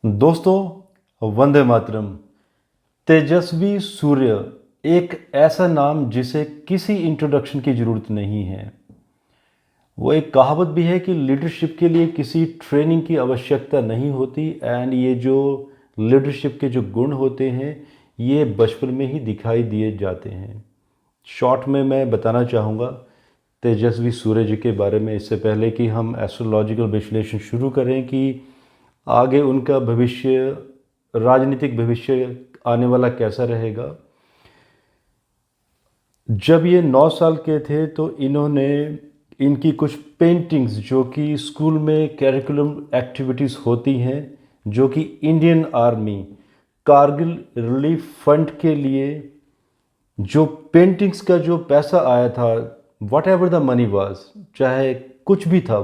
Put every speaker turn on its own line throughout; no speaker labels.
दोस्तों, वंदे मातरम। तेजस्वी सूर्य एक ऐसा नाम जिसे किसी इंट्रोडक्शन की ज़रूरत नहीं है। वो एक कहावत भी है कि लीडरशिप के लिए किसी ट्रेनिंग की आवश्यकता नहीं होती एंड ये जो लीडरशिप के जो गुण होते हैं ये बचपन में ही दिखाई दिए जाते हैं। शॉर्ट में मैं बताना चाहूँगा तेजस्वी सूर्य जी के बारे में, इससे पहले कि हम एस्ट्रोलॉजिकल विश्लेषण शुरू करें कि आगे उनका भविष्य, राजनीतिक भविष्य आने वाला कैसा रहेगा। जब ये 9 साल के थे तो इन्होंने इनकी कुछ पेंटिंग्स जो कि स्कूल में करिकुलम एक्टिविटीज़ होती हैं, जो कि Indian army Kargil relief fund के लिए जो पेंटिंग्स का जो पैसा आया था, what ever the money was, चाहे कुछ भी था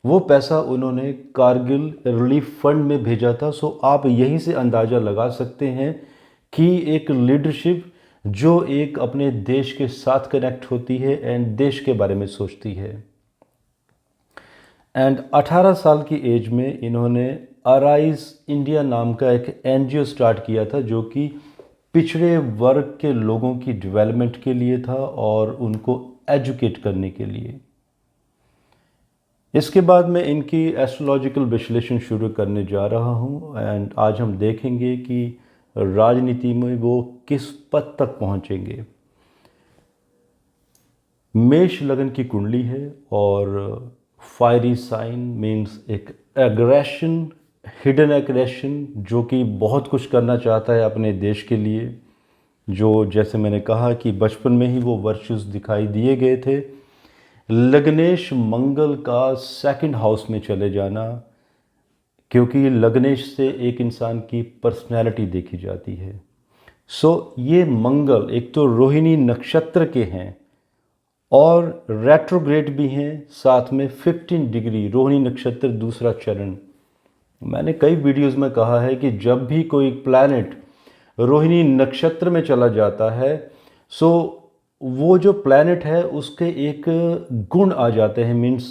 वो पैसा उन्होंने कारगिल रिलीफ फंड में भेजा था। आप यहीं से अंदाज़ा लगा सकते हैं कि एक लीडरशिप जो एक अपने देश के साथ कनेक्ट होती है एंड देश के बारे में सोचती है। एंड 18 साल की एज में इन्होंने अराइज इंडिया नाम का एक एनजीओ स्टार्ट किया था जो कि पिछड़े वर्ग के लोगों की डेवलपमेंट के लिए था और उनको एजुकेट करने के लिए। इसके बाद मैं इनकी एस्ट्रोलॉजिकल विश्लेषण शुरू करने जा रहा हूं एंड आज हम देखेंगे कि राजनीति में वो किस पद तक पहुंचेंगे। मेष लगन की कुंडली है और फायरी साइन मीन्स एक एग्रेशन, हिडन एग्रेशन, जो कि बहुत कुछ करना चाहता है अपने देश के लिए। जो जैसे मैंने कहा कि बचपन में ही वो वर्चुअस दिखाई दिए गए थे। लग्नेश मंगल का सेकंड हाउस में चले जाना, क्योंकि लग्नेश से एक इंसान की पर्सनैलिटी देखी जाती है। ये मंगल एक तो रोहिणी नक्षत्र के हैं और रेट्रोग्रेड भी हैं, साथ में 15 डिग्री रोहिणी नक्षत्र दूसरा चरण। मैंने कई वीडियोस में कहा है कि जब भी कोई प्लैनेट रोहिणी नक्षत्र में चला जाता है वो जो प्लैनेट है उसके एक गुण आ जाते हैं, मीन्स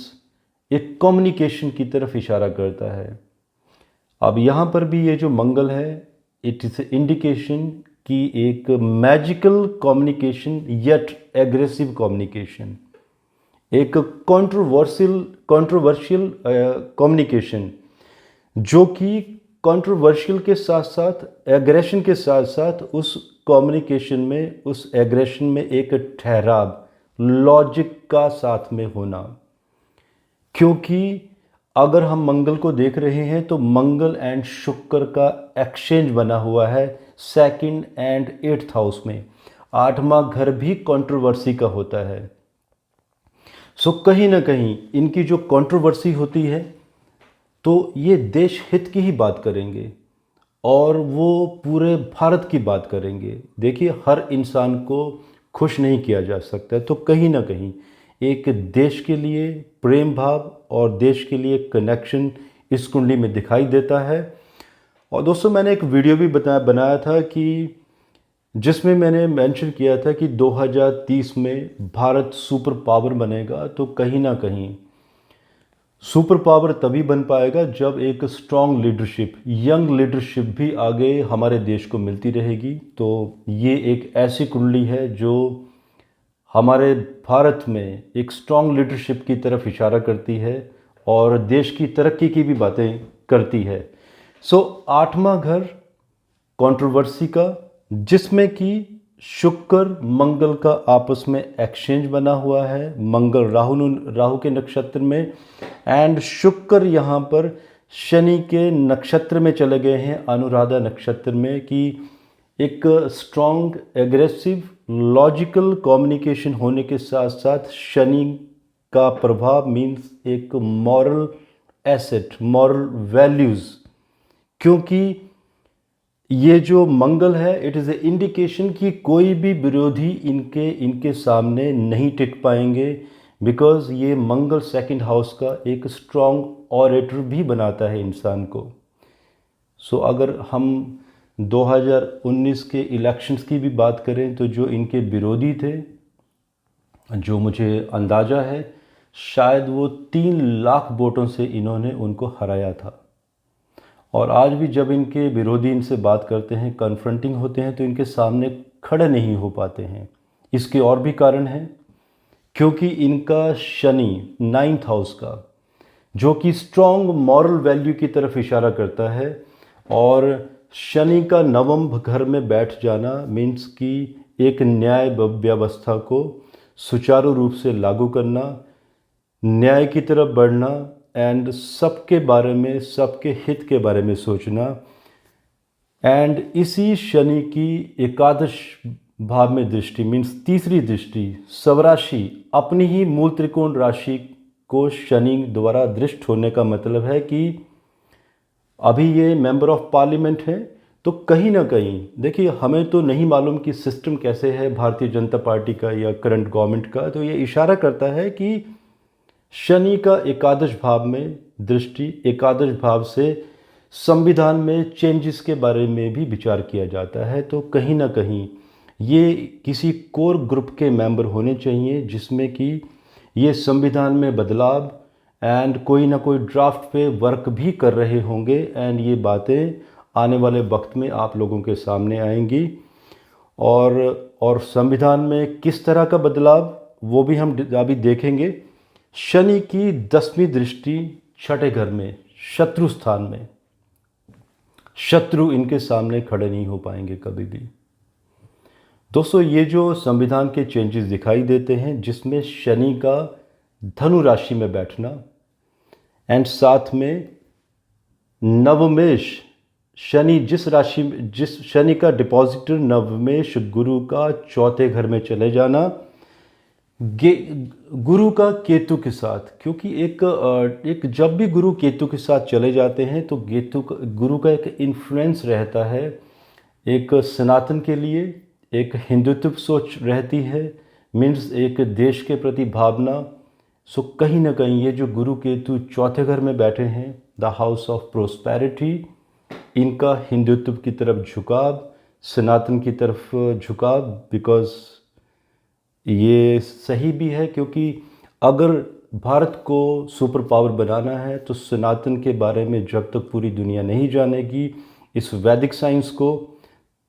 एक कम्युनिकेशन की तरफ इशारा करता है। अब यहाँ पर भी ये जो मंगल है, इट इज़ इंडिकेशन कि एक magical communication yet aggressive communication, एक कंट्रोवर्शियल कम्युनिकेशन, जो कि कंट्रोवर्शियल के साथ साथ एग्रेशन के साथ साथ उस कम्युनिकेशन में, उस एग्रेशन में एक ठहराव, लॉजिक का साथ में होना। क्योंकि अगर हम मंगल को देख रहे हैं तो मंगल एंड शुक्र का एक्सचेंज बना हुआ है सेकंड एंड 8th हाउस में। 8वां घर भी कंट्रोवर्सी का होता है। कहीं ना कहीं इनकी जो कंट्रोवर्सी होती है तो ये देश हित की ही बात करेंगे और वो पूरे भारत की बात करेंगे। देखिए, हर इंसान को खुश नहीं किया जा सकता, तो कहीं ना कहीं एक देश के लिए प्रेम भाव और देश के लिए कनेक्शन इस कुंडली में दिखाई देता है। और दोस्तों, मैंने एक वीडियो भी बनाया था कि जिसमें मैंने मेंशन किया था कि 2030 में भारत सुपर पावर बनेगा। तो कहीं ना कहीं सुपर पावर तभी बन पाएगा जब एक स्ट्रॉन्ग लीडरशिप, यंग लीडरशिप भी आगे हमारे देश को मिलती रहेगी। तो ये एक ऐसी कुंडली है जो हमारे भारत में एक स्ट्रॉन्ग लीडरशिप की तरफ इशारा करती है और देश की तरक्की की भी बातें करती है। 8वां घर कंट्रोवर्सी का, जिसमें कि शुक्र मंगल का आपस में एक्सचेंज बना हुआ है, मंगल राहु के नक्षत्र में एंड शुक्र यहाँ पर शनि के नक्षत्र में चले गए हैं, अनुराधा नक्षत्र में, कि एक स्ट्रॉन्ग एग्रेसिव लॉजिकल कम्युनिकेशन होने के साथ साथ शनि का प्रभाव मीन्स एक मॉरल एसेट, मॉरल वैल्यूज़। क्योंकि ये जो मंगल है, इट इज़ ए इंडिकेशन कि कोई भी विरोधी इनके सामने नहीं टिक पाएंगे, बिकॉज ये मंगल सेकंड हाउस का एक स्ट्रॉन्ग ऑरेटर भी बनाता है इंसान को। अगर हम 2019 के इलेक्शंस की भी बात करें तो जो इनके विरोधी थे, जो मुझे अंदाज़ा है शायद वो 3 लाख वोटों से इन्होंने उनको हराया था। और आज भी जब इनके विरोधी इनसे बात करते हैं, कन्फ्रंटिंग होते हैं, तो इनके सामने खड़े नहीं हो पाते हैं। इसके और भी कारण हैं, क्योंकि इनका शनि 9th हाउस का, जो कि स्ट्रॉन्ग मॉरल वैल्यू की तरफ इशारा करता है, और शनि का नवम घर में बैठ जाना मीन्स कि एक न्याय व्यवस्था को सुचारू रूप से लागू करना, न्याय की तरफ बढ़ना एंड सबके बारे में, सबके हित के बारे में सोचना। एंड इसी शनि की एकादश भाव में दृष्टि मीन्स तीसरी दृष्टि, स्वराशि अपनी ही मूल त्रिकोण राशि को शनि द्वारा दृष्ट होने का मतलब है कि अभी ये मेंबर ऑफ पार्लियामेंट है, तो कहीं ना कहीं देखिए, हमें तो नहीं मालूम कि सिस्टम कैसे है भारतीय जनता पार्टी का या करंट गवर्नमेंट का, तो ये इशारा करता है कि शनि का एकादश भाव में दृष्टि, एकादश भाव से संविधान में चेंजेस के बारे में भी विचार किया जाता है। तो कहीं ना कहीं ये किसी कोर ग्रुप के मेंबर होने चाहिए, जिसमें कि ये संविधान में बदलाव एंड कोई ना कोई ड्राफ्ट पे वर्क भी कर रहे होंगे, एंड ये बातें आने वाले वक्त में आप लोगों के सामने आएंगी। और संविधान में किस तरह का बदलाव, वो भी हम अभी देखेंगे। शनि की 10वीं दृष्टि छठे घर में, शत्रु स्थान में, शत्रु इनके सामने खड़े नहीं हो पाएंगे कभी भी। दोस्तों, ये जो संविधान के चेंजेस दिखाई देते हैं, जिसमें शनि का धनु राशि में बैठना एंड साथ में नवमेश, शनि जिस शनि का डिपॉजिटर नवमेश गुरु का चौथे घर में चले जाना, गुरु का केतु के साथ, क्योंकि एक जब भी गुरु केतु के साथ चले जाते हैं तो गुरु का एक इन्फ्लुएंस रहता है, एक सनातन के लिए एक हिंदुत्व सोच रहती है, मीन्स एक देश के प्रति भावना। सो कहीं ना कहीं ये जो गुरु केतु चौथे घर में बैठे हैं, द हाउस ऑफ प्रोस्पेरिटी, इनका हिंदुत्व की तरफ झुकाव, सनातन की तरफ झुकाव, बिकॉज ये सही भी है, क्योंकि अगर भारत को सुपर पावर बनाना है तो सनातन के बारे में जब तक पूरी दुनिया नहीं जानेगी इस वैदिक साइंस को,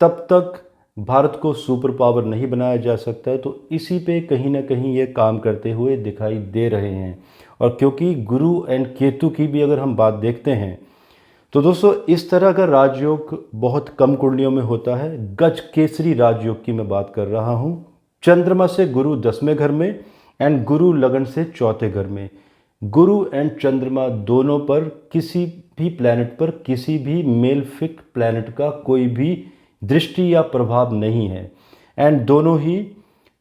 तब तक भारत को सुपर पावर नहीं बनाया जा सकता है। तो इसी पे कहीं ना कहीं ये काम करते हुए दिखाई दे रहे हैं। और क्योंकि गुरु एंड केतु की भी अगर हम बात देखते हैं, तो दोस्तों इस तरह का राजयोग बहुत कम कुंडलियों में होता है। गज केसरी राजयोग की मैं बात कर रहा हूँ। चंद्रमा से गुरु 10वें घर में एंड गुरु लगन से चौथे घर में। गुरु एंड चंद्रमा दोनों पर, किसी भी प्लैनेट पर, किसी भी मेलफिक प्लैनेट का कोई भी दृष्टि या प्रभाव नहीं है, एंड दोनों ही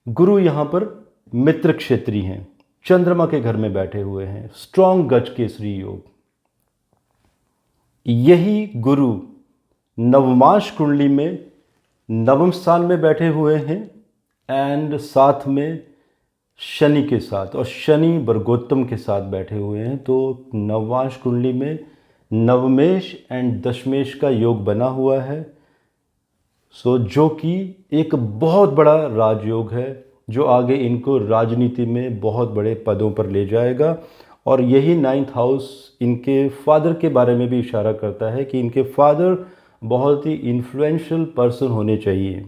गुरु यहाँ पर मित्र क्षेत्री हैं, चंद्रमा के घर में बैठे हुए हैं। स्ट्रॉन्ग गज केसरी योग। यही गुरु नवमांश कुंडली में नवम स्थान में बैठे हुए हैं एंड साथ में शनि के साथ, और शनि वर्गोत्तम के साथ बैठे हुए हैं। तो नवमांश कुंडली में नवमेश एंड दशमेश का योग बना हुआ है। सो जो कि एक बहुत बड़ा राजयोग है, जो आगे इनको राजनीति में बहुत बड़े पदों पर ले जाएगा। और यही 9th हाउस इनके फादर के बारे में भी इशारा करता है कि इनके फादर बहुत ही इन्फ्लुएंशियल पर्सन होने चाहिए।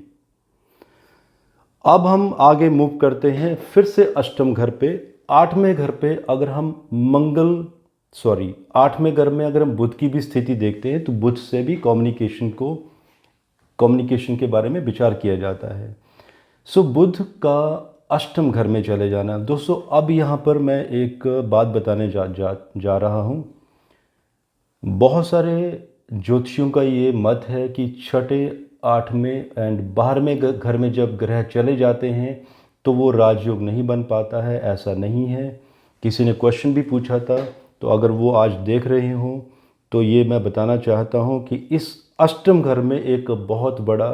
अब हम आगे मूव करते हैं फिर से अष्टम घर पे। 8वें घर पे अगर हम 8वें घर में अगर हम बुध की भी स्थिति देखते हैं, तो बुध से भी कम्युनिकेशन के बारे में विचार किया जाता है। सो बुध का अष्टम घर में चले जाना। दोस्तों, अब यहाँ पर मैं एक बात बताने जा रहा हूँ। बहुत सारे ज्योतिषियों का ये मत है कि छठे, 8वें एंड 12वें घर में जब ग्रह चले जाते हैं तो वो राजयोग नहीं बन पाता है। ऐसा नहीं है। किसी ने क्वेश्चन भी पूछा था, तो अगर वो आज देख रहे हों तो ये मैं बताना चाहता हूँ कि इस अष्टम घर में एक बहुत बड़ा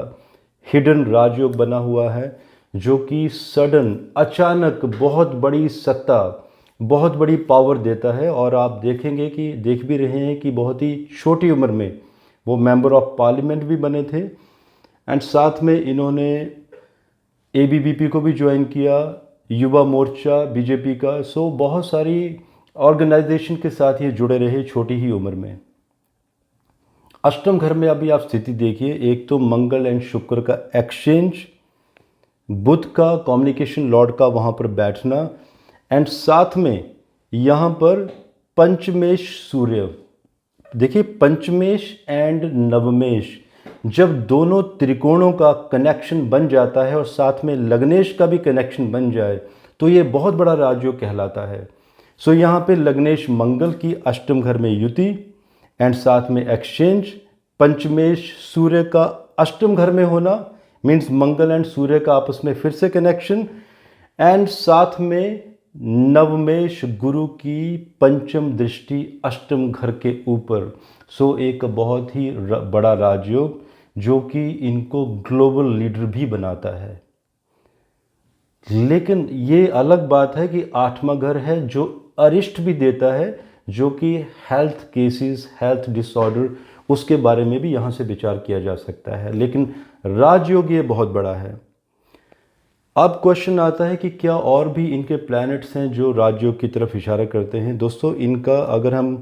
हिडन राजयोग बना हुआ है, जो कि सडन, अचानक बहुत बड़ी सत्ता, बहुत बड़ी पावर देता है। और आप देखेंगे कि देख भी रहे हैं कि बहुत ही छोटी उम्र में वो मेंबर ऑफ पार्लियामेंट भी बने थे, एंड साथ में इन्होंने एबीवीपी को भी ज्वाइन किया, युवा मोर्चा बीजेपी का। सो बहुत सारी ऑर्गेनाइजेशन के साथ ये जुड़े रहे छोटी ही उम्र में। अष्टम घर में अभी आप स्थिति देखिए, एक तो मंगल एंड शुक्र का एक्सचेंज, बुध का कम्युनिकेशन लॉर्ड का वहाँ पर बैठना, एंड साथ में यहाँ पर पंचमेश सूर्य। देखिए पंचमेश एंड नवमेश, जब दोनों त्रिकोणों का कनेक्शन बन जाता है और साथ में लग्नेश का भी कनेक्शन बन जाए तो ये बहुत बड़ा राजयोग कहलाता है। सो यहाँ पे लग्नेश मंगल की अष्टम घर में युति एंड साथ में एक्सचेंज, पंचमेश सूर्य का अष्टम घर में होना मीन्स मंगल एंड सूर्य का आपस में फिर से कनेक्शन, एंड साथ में नवमेश गुरु की पंचम दृष्टि अष्टम घर के ऊपर। सो एक बहुत ही बड़ा राजयोग जो कि इनको ग्लोबल लीडर भी बनाता है। लेकिन ये अलग बात है कि आठवां घर है जो अरिष्ट भी देता है, जो कि हेल्थ केसेस, हेल्थ डिसऑर्डर, उसके बारे में भी यहाँ से विचार किया जा सकता है। लेकिन राजयोग ये बहुत बड़ा है। अब क्वेश्चन आता है कि क्या और भी इनके प्लैनेट्स हैं जो राजयोग की तरफ इशारा करते हैं। दोस्तों इनका अगर हम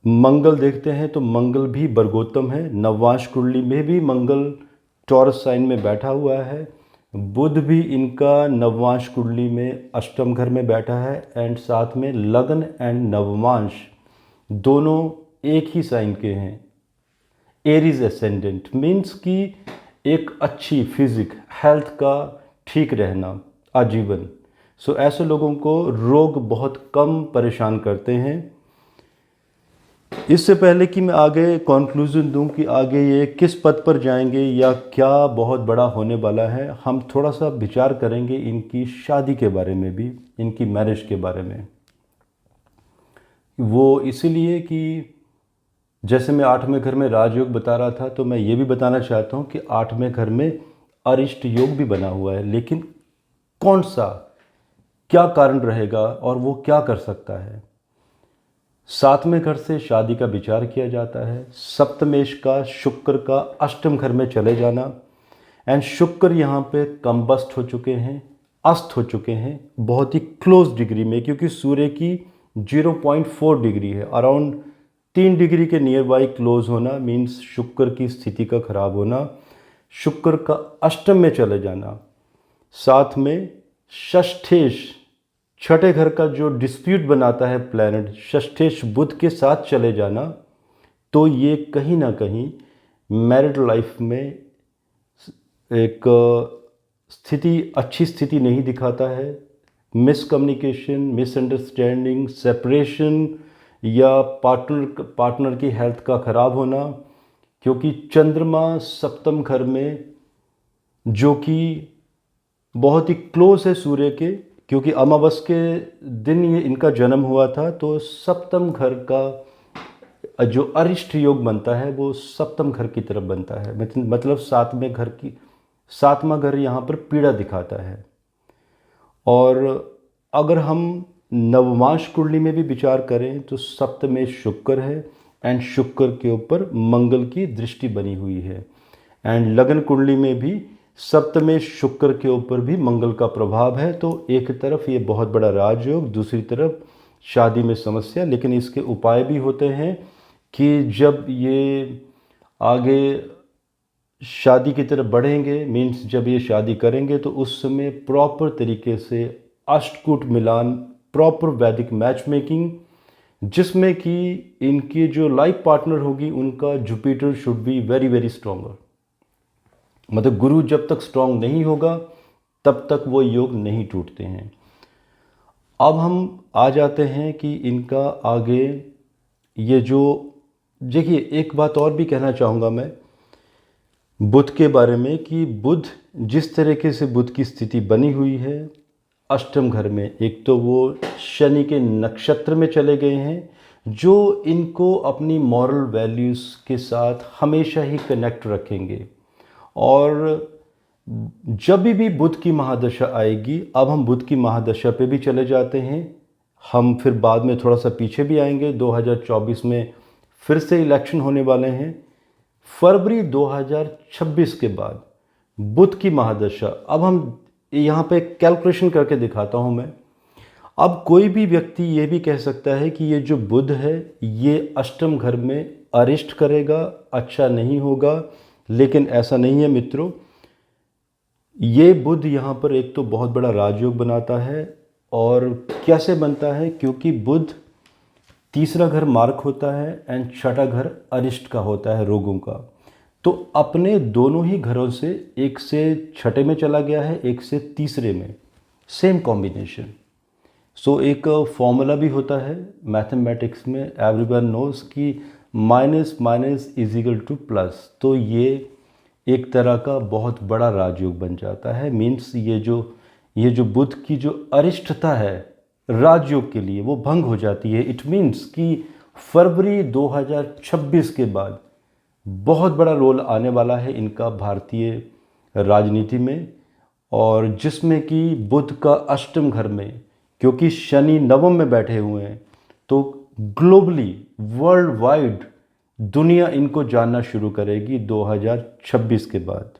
मंगल देखते हैं तो मंगल भी वर्गोत्तम है, नववांश कुंडली में भी मंगल टॉरस साइन में बैठा हुआ है। बुध भी इनका नववांश कुंडली में अष्टम घर में बैठा है, एंड साथ में लग्न एंड नववांश दोनों एक ही साइन के हैं। एरीज एसेंडेंट मीन्स कि एक अच्छी फिजिक, हेल्थ का ठीक रहना आजीवन। सो ऐसे लोगों को रोग बहुत कम परेशान करते हैं। इससे पहले कि मैं आगे कंक्लूजन दूं कि आगे ये किस पद पर जाएंगे या क्या बहुत बड़ा होने वाला है, हम थोड़ा सा विचार करेंगे इनकी शादी के बारे में भी, इनकी मैरिज के बारे में। वो इसीलिए कि जैसे मैं आठवें घर में राजयोग बता रहा था, तो मैं ये भी बताना चाहता हूँ कि आठवें घर में अरिष्ट योग भी बना हुआ है। लेकिन कौन सा, क्या कारण रहेगा और वो क्या कर सकता है। सातवें घर से शादी का विचार किया जाता है। सप्तमेश का शुक्र का अष्टम घर में चले जाना, एंड शुक्र यहाँ पे कम्बस्ट हो चुके हैं, अस्त हो चुके हैं बहुत ही क्लोज डिग्री में, क्योंकि सूर्य की 0.4 डिग्री है, अराउंड 3 डिग्री के नियर बाई क्लोज होना मीन्स शुक्र की स्थिति का खराब होना, शुक्र का अष्टम में चले जाना, साथ में षष्ठेश छठे घर का जो डिस्प्यूट बनाता है प्लैनेट, षष्ठेश बुध के साथ चले जाना, तो ये कहीं ना कहीं मैरिड लाइफ में एक स्थिति, अच्छी स्थिति नहीं दिखाता है। मिसकम्युनिकेशन, मिसअंडरस्टैंडिंग, सेपरेशन या पार्टनर की हेल्थ का खराब होना, क्योंकि चंद्रमा सप्तम घर में जो कि बहुत ही क्लोज है सूर्य के, क्योंकि अमावस के दिन ये इनका जन्म हुआ था, तो सप्तम घर का जो अरिष्ट योग बनता है वो सप्तम घर की तरफ बनता है। मतलब सातवां घर यहाँ पर पीड़ा दिखाता है। और अगर हम नवमांश कुंडली में भी विचार करें तो सप्तमें शुक्र है, एंड शुक्र के ऊपर मंगल की दृष्टि बनी हुई है, एंड लगन कुंडली में भी सप्तमें शुक्र के ऊपर भी मंगल का प्रभाव है। तो एक तरफ ये बहुत बड़ा राजयोग, दूसरी तरफ शादी में समस्या। लेकिन इसके उपाय भी होते हैं कि जब ये आगे शादी की तरफ बढ़ेंगे, मीन्स जब ये शादी करेंगे, तो उस समय प्रॉपर तरीके से अष्टकूट मिलान, प्रॉपर वैदिक मैच मेकिंग, जिसमें कि इनकी जो लाइफ पार्टनर होगी उनका Jupiter should be very very stronger. मतलब गुरु जब तक स्ट्रांग नहीं होगा तब तक वो योग नहीं टूटते हैं। अब हम आ जाते हैं कि इनका आगे ये जो, देखिए एक बात और भी कहना चाहूँगा मैं बुध के बारे में, कि बुध जिस तरीके से बुध की स्थिति बनी हुई है अष्टम घर में, एक तो वो शनि के नक्षत्र में चले गए हैं जो इनको अपनी मॉरल वैल्यूज़ के साथ हमेशा ही कनेक्ट रखेंगे। और जब भी बुध की महादशा आएगी, अब हम बुध की महादशा पे भी चले जाते हैं, हम फिर बाद में थोड़ा सा पीछे भी आएंगे। 2024 में फिर से इलेक्शन होने वाले हैं। फरवरी 2026 के बाद बुध की महादशा, अब हम यहाँ पे कैलकुलेशन करके दिखाता हूँ मैं। अब कोई भी व्यक्ति ये भी कह सकता है कि ये जो बुध है ये अष्टम घर में अरिष्ट करेगा, अच्छा नहीं होगा। लेकिन ऐसा नहीं है मित्रों, ये बुध यहाँ पर एक तो बहुत बड़ा राजयोग बनाता है। और कैसे बनता है? क्योंकि बुध तीसरा घर मार्क होता है एंड छठा घर अरिष्ट का होता है, रोगों का। तो अपने दोनों ही घरों से, एक से छठे में चला गया है, एक से तीसरे में, सेम कॉम्बिनेशन। सो एक फॉर्मूला भी होता है मैथमेटिक्स में, एवरीवन नोज, कि minus minus is equal two plus. तो ये एक तरह का बहुत बड़ा राजयोग बन जाता है। मीन्स ये जो बुध की जो अरिष्टता है राजयोग के लिए, वो भंग हो जाती है। इट मीन्स कि फरवरी 2026 के बाद बहुत बड़ा रोल आने वाला है इनका भारतीय राजनीति में। और जिसमें कि बुध का अष्टम घर में, क्योंकि शनि नवम में बैठे हुए हैं, तो ग्लोबली, वर्ल्ड वाइड दुनिया इनको जानना शुरू करेगी 2026 के बाद।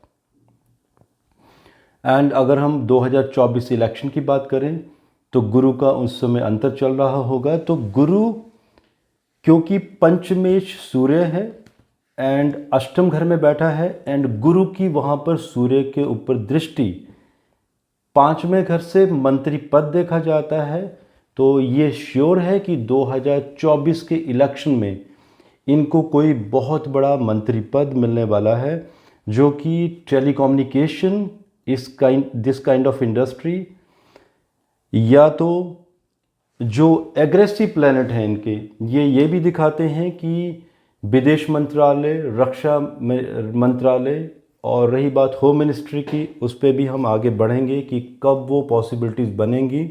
एंड अगर हम 2024 इलेक्शन की बात करें तो गुरु का उस समय अंतर चल रहा होगा। तो गुरु, क्योंकि पंचमेश सूर्य है एंड अष्टम घर में बैठा है, एंड गुरु की वहाँ पर सूर्य के ऊपर दृष्टि, पांचवें घर से मंत्री पद देखा जाता है। तो ये श्योर है कि 2024 के इलेक्शन में इनको कोई बहुत बड़ा मंत्री पद मिलने वाला है, जो कि telecommunication, this kind of industry, या तो जो एग्रेसिव प्लैनेट हैं इनके, ये भी दिखाते हैं कि विदेश मंत्रालय, रक्षा मंत्रालय, और रही बात होम मिनिस्ट्री की, उस पर भी हम आगे बढ़ेंगे कि कब वो पॉसिबिलिटीज़ बनेंगी।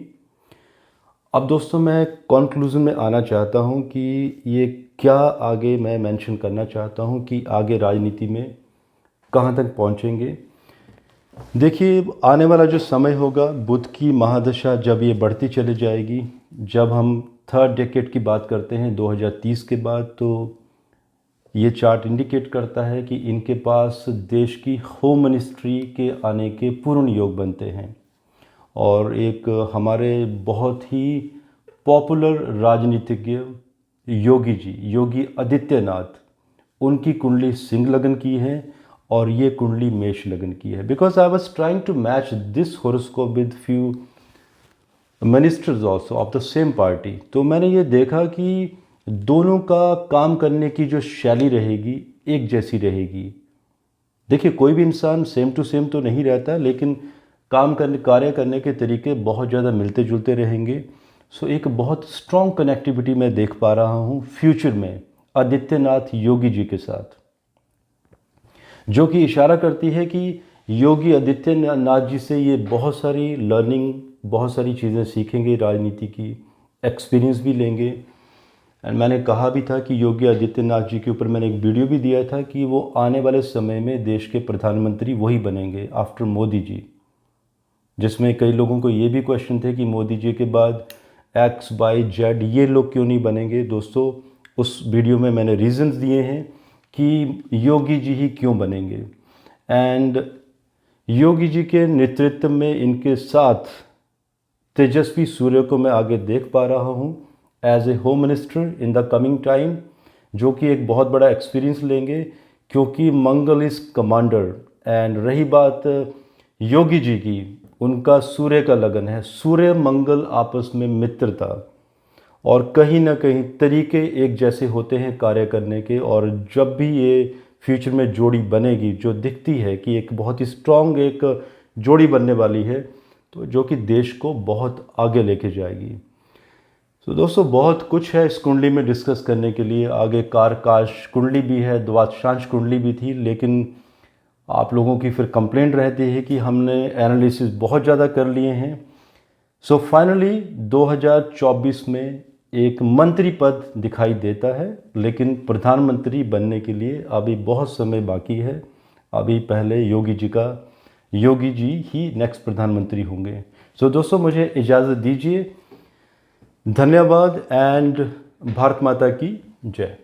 अब दोस्तों, मैं कंक्लूजन में आना चाहता हूँ कि ये क्या आगे मैं मेंशन करना चाहता हूँ कि आगे राजनीति में कहाँ तक पहुँचेंगे। देखिए, आने वाला जो समय होगा, बुध की महादशा जब ये बढ़ती चली जाएगी, जब हम थर्ड डेकेड की बात करते हैं 2030 के बाद, तो ये चार्ट इंडिकेट करता है कि इनके पास देश की होम मिनिस्ट्री के आने के पूर्ण योग बनते हैं। और एक हमारे बहुत ही पॉपुलर राजनीतिज्ञ योगी जी, योगी आदित्यनाथ, उनकी कुंडली सिंह लगन की है और ये कुंडली मेष लगन की है। Because I was trying to match this horoscope with few ministers also of the same party. तो मैंने ये देखा कि दोनों का काम करने की जो शैली रहेगी एक जैसी रहेगी। देखिए, कोई भी इंसान सेम टू सेम तो नहीं रहता, लेकिन कार्य करने के तरीके बहुत ज़्यादा मिलते जुलते रहेंगे। सो एक बहुत स्ट्रॉन्ग कनेक्टिविटी मैं देख पा रहा हूँ फ्यूचर में आदित्यनाथ योगी जी के साथ, जो कि इशारा करती है कि योगी आदित्यनाथ जी से ये बहुत सारी लर्निंग, बहुत सारी चीज़ें सीखेंगे, राजनीति की एक्सपीरियंस भी लेंगे। एंड मैंने कहा भी था कि योगी आदित्यनाथ जी के ऊपर मैंने एक वीडियो भी दिया था कि वो आने वाले समय में देश के प्रधानमंत्री वही बनेंगे आफ्टर मोदी जी, जिसमें कई लोगों को ये भी क्वेश्चन थे कि मोदी जी के बाद एक्स वाई जेड ये लोग क्यों नहीं बनेंगे। दोस्तों, उस वीडियो में मैंने रीजंस दिए हैं कि योगी जी ही क्यों बनेंगे। एंड योगी जी के नेतृत्व में इनके साथ तेजस्वी सूर्य को मैं आगे देख पा रहा हूँ as a home minister in the coming time, जो कि एक बहुत बड़ा एक्सपीरियंस लेंगे, क्योंकि मंगल इज कमांडर। एंड रही बात योगी जी की, उनका सूर्य का लगन है, सूर्य मंगल आपस में मित्रता, और कहीं ना कहीं तरीके एक जैसे होते हैं कार्य करने के। और जब भी ये फ्यूचर में जोड़ी बनेगी, जो दिखती है कि एक बहुत ही स्ट्रॉन्ग एक जोड़ी बनने वाली है, तो जो कि देश को बहुत आगे लेके जाएगी। तो दोस्तों, बहुत कुछ है इस कुंडली में डिस्कस करने के लिए। आगे कारकाश कुंडली भी है, द्वादशांश कुंडली भी थी, लेकिन आप लोगों की फिर कंप्लेंट रहती है कि हमने एनालिसिस बहुत ज़्यादा कर लिए हैं। सो फाइनली 2024 में एक मंत्री पद दिखाई देता है, लेकिन प्रधानमंत्री बनने के लिए अभी बहुत समय बाकी है। अभी पहले योगी जी ही नेक्स्ट प्रधानमंत्री होंगे। सो दोस्तों, मुझे इजाज़त दीजिए। धन्यवाद एंड भारत माता की जय।